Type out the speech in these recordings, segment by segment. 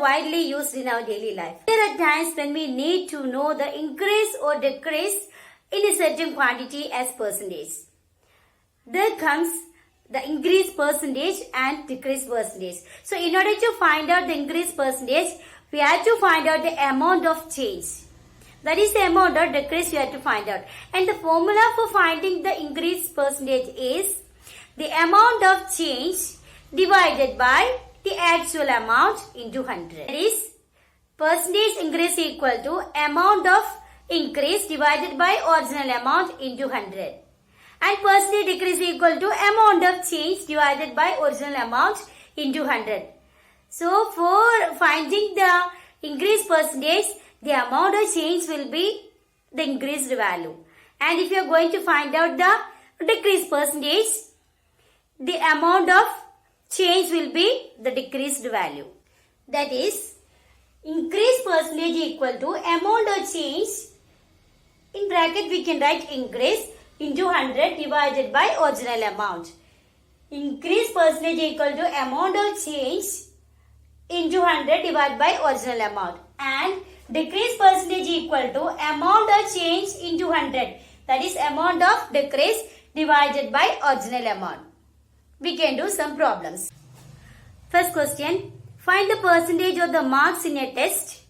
widely used in our daily life. There are times when we need to know the increase or decrease in a certain quantity as percentage. There comes the increase percentage and decrease percentage. So in order to find out the increase percentage, we have to find out the amount of change. That is the amount of decrease we have to find out. And the formula for finding the increase percentage is the amount of change divided by the actual amount into 100. That is, percentage increase equal to amount of increase divided by original amount into 100. And percentage decrease equal to amount of change divided by original amount into 100. So for finding the increase percentage, the amount of change will be the increased value. And if you are going to find out the decrease percentage, the amount of change will be the decreased value. That is, increase percentage equal to amount of change. In bracket we can write increase into 100 divided by original amount. Increase percentage equal to amount of change into 100 divided by original amount. And decrease percentage equal to amount of change into 100. That is amount of decrease divided by original amount. We can do some problems. First question. Find the percentage of the marks in a test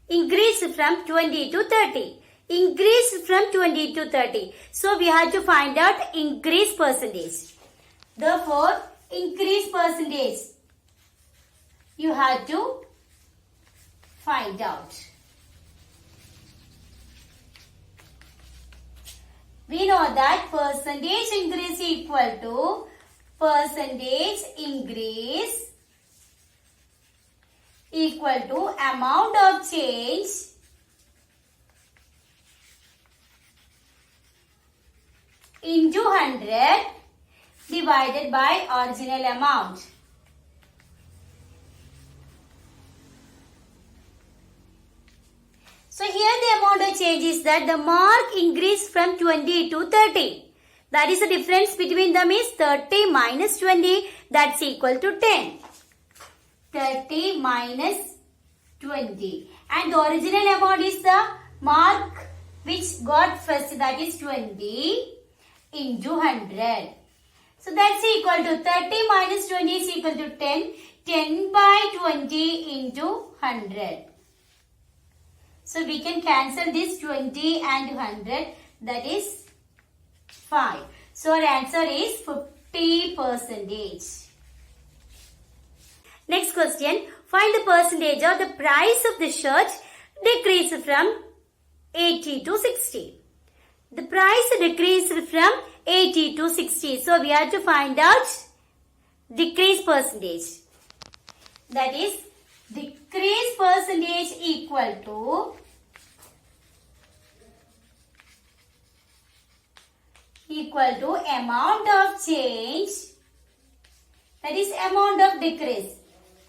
increased from 20 to 30. Increased from 20 to 30. So we have to find out increase percentage. Therefore, increase percentage you have to find out. We know that percentage increase equal to percentage increase equal to amount of change into 100 divided by original amount. So here the amount of change is that the mark increased from 20 to 30. That is the difference between them is 30 minus 20, that's equal to 10. 30 minus 20. And the original amount is the mark which got first, that is 20 into 100. So that's equal to 30 minus 20 is equal to 10. 10 by 20 into 100. So we can cancel this 20 and 100, that is 5. So our answer is 50%. Next question. Find the percentage of the price of the shirt decreased from 80 to 60. The price decreased from 80 to 60. So we have to find out decrease percentage. That is, decrease percentage equal to amount of change, that is amount of decrease.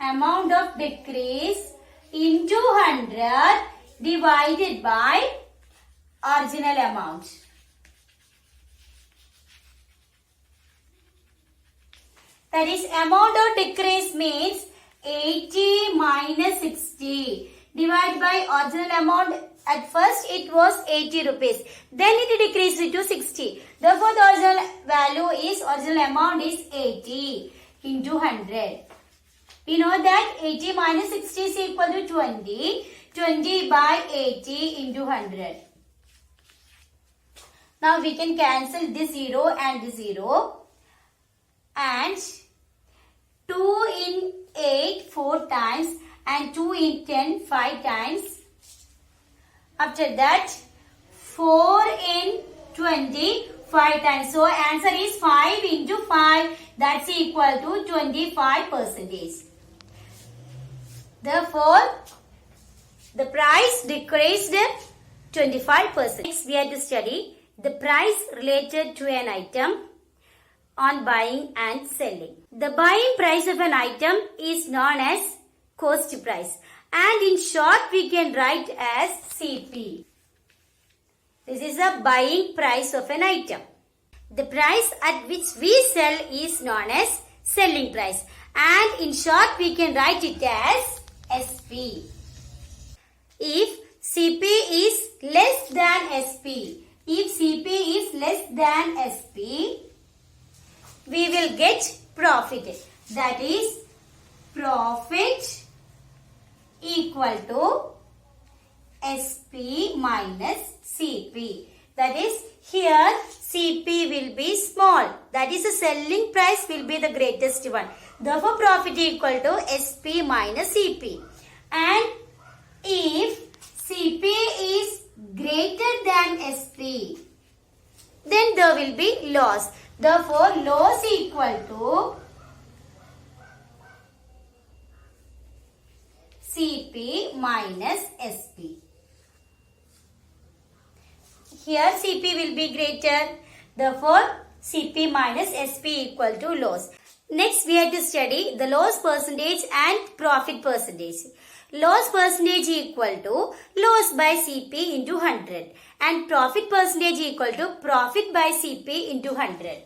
Amount of decrease into 100 divided by original amount. That is amount of decrease means 80 minus 60 divided by original amount. At first it was 80 rupees. Then it decreased to 60. Therefore the original amount is 80 into 100. We know that 80 minus 60 is equal to 20. 20 by 80 into 100. Now we can cancel this 0 and this 0. And 2 in 8 4 times and 2 in 10 5 times. After that 4 in 20 5 times. So answer is 5 into 5, that's equal to 25%. Therefore the price decreased 25%. Next we have to study the price related to an item on buying and selling. The buying price of an item is known as cost price, and in short we can write as CP. This is the buying price of an item. The price at which we sell is known as selling price, and in short we can write it as SP. If CP is less than SP, if CP is less than SP, we will get profit. That is, profit equal to SP minus CP. That is, here CP will be small. That is, the selling price will be the greatest one. Therefore, profit equal to SP minus CP. And if CP is greater than SP, then there will be loss. Therefore, loss equal to CP minus SP. Here CP will be greater. Therefore, CP minus SP equal to loss. Next, we have to study the loss percentage and profit percentage. Loss percentage equal to loss by CP into 100 and profit percentage equal to profit by CP into 100.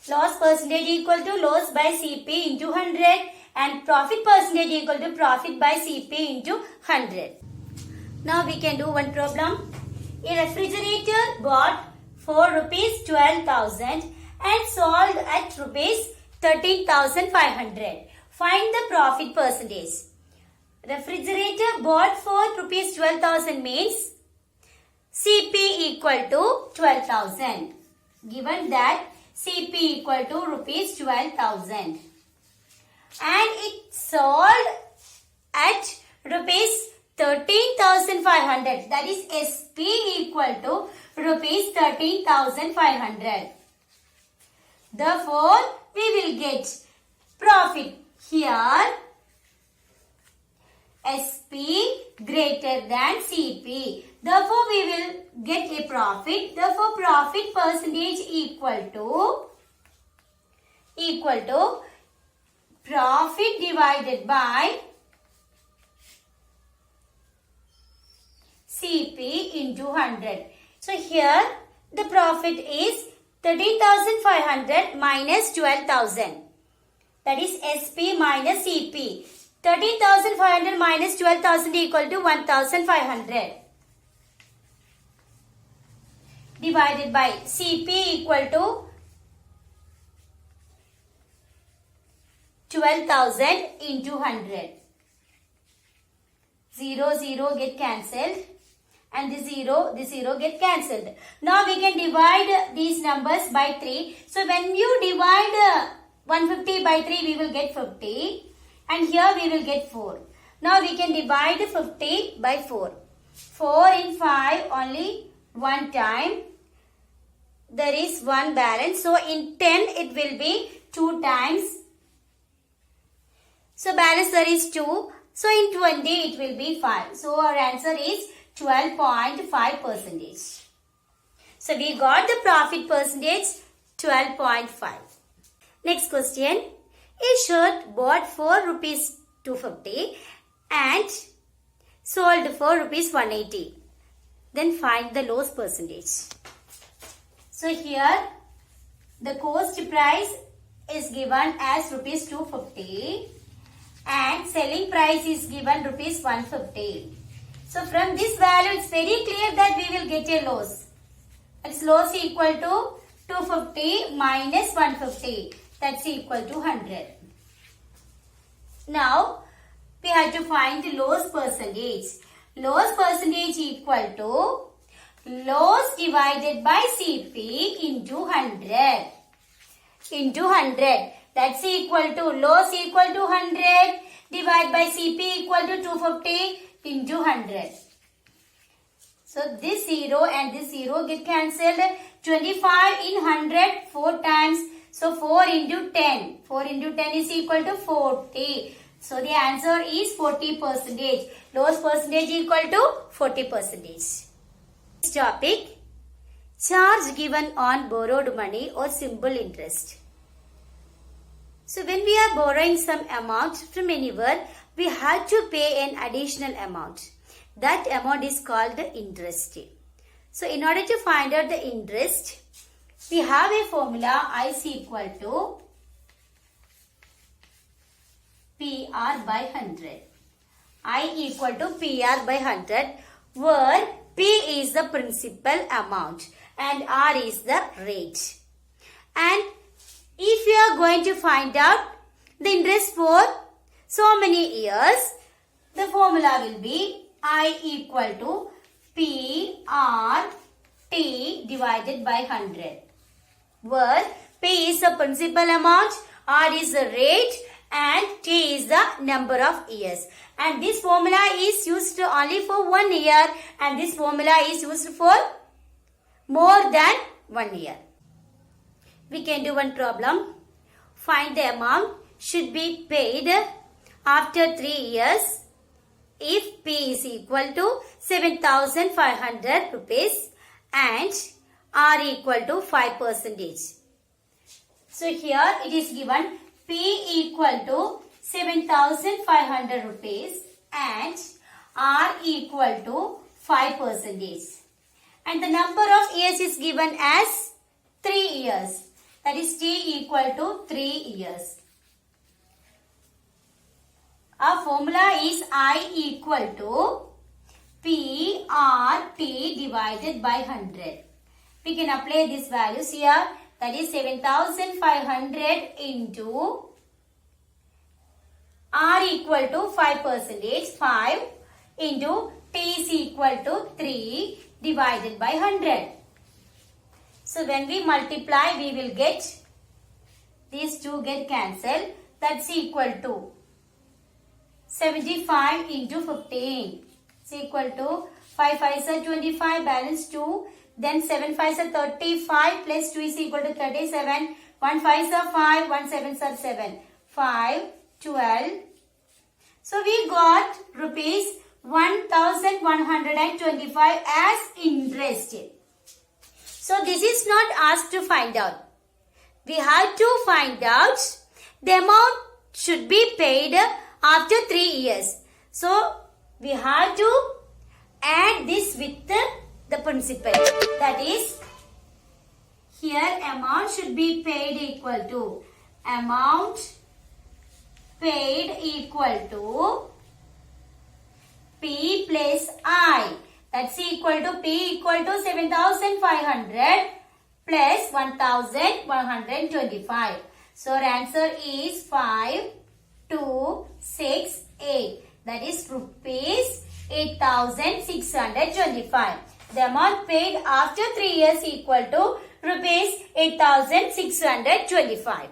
Loss percentage equal to loss by CP into 100 and profit percentage equal to profit by CP into 100. Now we can do one problem. A refrigerator bought for rupees 12,000 and sold at rupees 13,500. Find the profit percentage. Refrigerator bought for rupees 12,000 means CP equal to 12,000. Given that CP equal to rupees 12,000 and it sold at rupees 13,500. That is, SP equal to rupees 13,500. Therefore, we will get profit here. SP greater than CP. Therefore, we will get a profit. Therefore, profit percentage equal to profit divided by CP into 100. So, here the profit is 13,500 minus 12,000. That is SP minus CP. 13,500 minus 12,000 equal to 1,500. Divided by CP equal to 12,000 into 100. 0, 0 get cancelled and this 0 get cancelled. Now we can divide these numbers by 3. So when you divide 150 by 3, we will get 50. And here we will get 4. Now we can divide 50 by 4. 4 in 5 only one time. There is one balance. So in 10 it will be 2 times. So balance there is 2. So in 20 it will be 5. So our answer is 12.5%. So we got the profit percentage 12.5. Next question. A shirt bought for rupees 250 and sold for rupees 180. Then find the loss percentage. So here the cost price is given as rupees 250 and selling price is given rupees 150. So from this value it's very clear that we will get a loss. Its loss equal to 250 minus 150. That's equal to 100. Now, we have to find the loss percentage. Loss percentage equal to loss divided by CP into 100. Into 100. That's equal to loss equal to 100 divided by CP equal to 250 into 100. So, this 0 and this 0 get cancelled. 25 in 100 4 times. So 4 into 10. 4 into 10 is equal to 40. So the answer is 40%. Loss percentage equal to 40%. Next topic. charge given on borrowed money or simple interest. So when we are borrowing some amount from anywhere, we have to pay an additional amount. That amount is called the interest. So in order to find out the interest, we have a formula I is equal to PR by 100. I equal to PR by 100, where P is the principal amount and R is the rate. And if you are going to find out the interest for so many years, the formula will be I equal to PRT divided by 100, where P is the principal amount, R is the rate, and T is the number of years. And this formula is used only for 1 year, and this formula is used for more than 1 year. We can do one problem. Find the amount should be paid after 3 years if P is equal to 7,500 rupees and R equal to 5%. So here it is given P equal to 7,500 rupees and R equal to 5%. And the number of years is given as 3 years. That is T equal to 3 years. Our formula is I equal to PRT divided by 100. We can apply these values here. That is 7,500 into R equal to 5%, 5 into T is equal to 3 divided by 100. So when we multiply, we will get, these two get cancelled. That's equal to 75 into 15. It's equal to 5 5s are 25, balance 2. Then 7 5s are 35 plus 2 is equal to 37. 1 5s are 5, 1 7s are 7. 5, 12. So we got rupees 1,125 as interest. So this is not asked to find out. We have to find out the amount should be paid after 3 years. So we have to add this with the principal. That is, here amount should be paid equal to amount paid equal to P plus I. That's equal to P equal to 7,500 plus 1,125. So our answer is 5,268. That is rupees 8,625. The amount paid after 3 years equal to rupees 8,625.